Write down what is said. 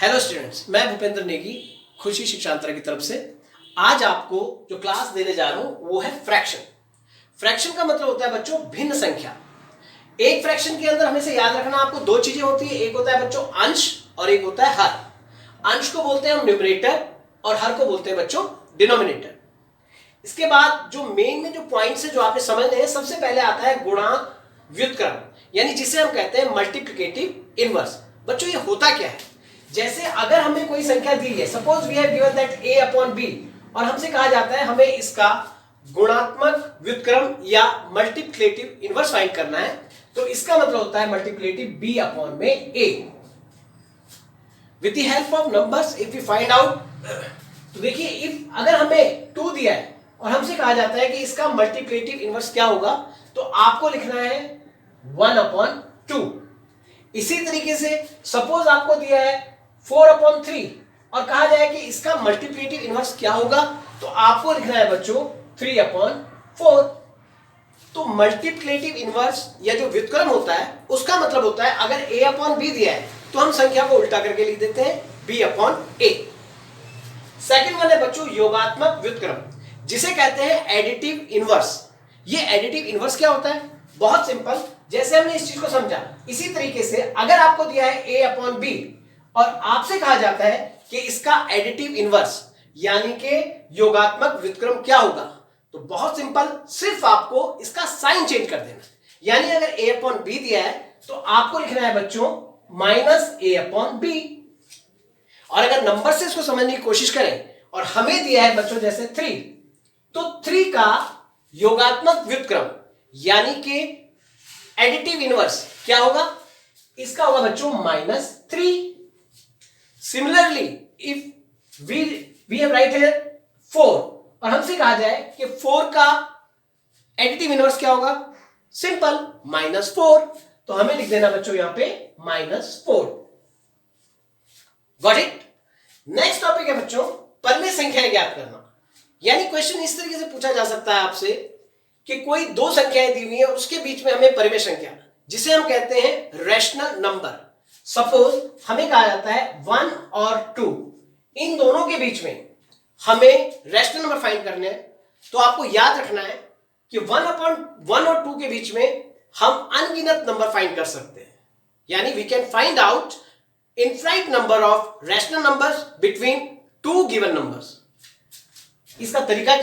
Hello students, मैं भूपेंद्र नेगी खुशी शिक्षांतर की तरफ से आज आपको जो क्लास देने जा रहा हूं वो है फ्रैक्शन। फ्रैक्शन का मतलब होता है बच्चों भिन्न संख्या। एक फ्रैक्शन के अंदर हमेशा याद रखना आपको दो चीजें होती है, एक होता है बच्चों अंश और एक होता है हर। अंश को बोलते हैं हम न्यूमरेटर और हर को बोलते हैं बच्चों डिनोमिनेटर। इसके बाद जो मेन में जो पॉइंट्स है जो आपने समझने हैं, सबसे पहले आता है गुणांक व्युत्क्रम, यानी जिसे हम कहते हैं मल्टीप्लिकेटिव इनवर्स। बच्चों ये होता क्या है, जैसे अगर हमें कोई संख्या दी है, suppose we have given that a upon b, और हमसे कहा जाता है हमें इसका गुणात्मक व्युत्क्रम या मल्टीप्लिकेटिव इनवर्स फाइंड करना है, तो इसका मतलब होता है मल्टीप्लिकेटिव b अपॉन में a। With the help of numbers if we find out, तो देखिए इफ अगर हमें 2 दिया है और हमसे कहा जाता है कि इसका मल्टीप्लिकेटिव इनवर्स क्या होगा, तो आपको लिखना है 1 अपॉन 2। इसी तरीके से सपोज आपको दिया है 4 अपॉन 3 और कहा जाए कि इसका मल्टीप्लिकेटिव इनवर्स क्या होगा, तो आपको लिखना है बच्चों 3 अपॉन 4। तो मल्टीप्लिकेटिव इनवर्स या जो व्युत्क्रम होता है उसका मतलब होता है अगर a अपॉन b दिया है तो हम संख्या को उल्टा करके लिख देते हैं b upon a। Second one है बच्चों योगात्मक व्युत्क्रम, जिसे कहते हैं एडिटिव इनवर्स। ये एडिटिव इनवर्स क्या होता है, बहुत सिंपल, जैसे हमने इस चीज को समझा इसी तरीके से अगर आपको दिया है a अपॉन b और आपसे कहा जाता है कि इसका एडिटिव इनवर्स यानी कि योगात्मक व्युत्क्रम क्या होगा, तो बहुत सिंपल, सिर्फ आपको इसका साइन चेंज कर देना। यानी अगर a अपॉन b दिया है तो आपको लिखना है बच्चों माइनस a अपॉन b। और अगर नंबर से इसको समझने की कोशिश करें और हमें दिया है बच्चों जैसे 3, तो 3 का योगात्मक व्युत्क्रम यानी कि एडिटिव इनवर्स क्या होगा, इसका होगा बच्चों -3। Similarly if we have right here 4 और हमसे कहा जाए कि 4 का एडिटिव इनवर्स क्या होगा, सिंपल -4, तो हमें लिख देना बच्चों यहां पे -4। Got it. नेक्स्ट टॉपिक है बच्चों परिमेय संख्याएं ज्ञात करना। यानी क्वेश्चन इस तरीके से पूछा जा सकता है आपसे कि कोई दो संख्याएं दी हुई है उसके बीच में हमें परिमेय संख्या जिसे हम कहते हैं रैशनल नंबर, सपोज हमें कहा जाता है 1 और 2, इन दोनों के बीच में हमें रैशनल नंबर फाइंड करने हैं, तो आपको याद रखना है कि 1 और 2 के बीच में हम अनगिनत नंबर फाइंड कर सकते हैं। यानी we can find out infinite number of rational numbers between 2 given numbers. इसका तरीका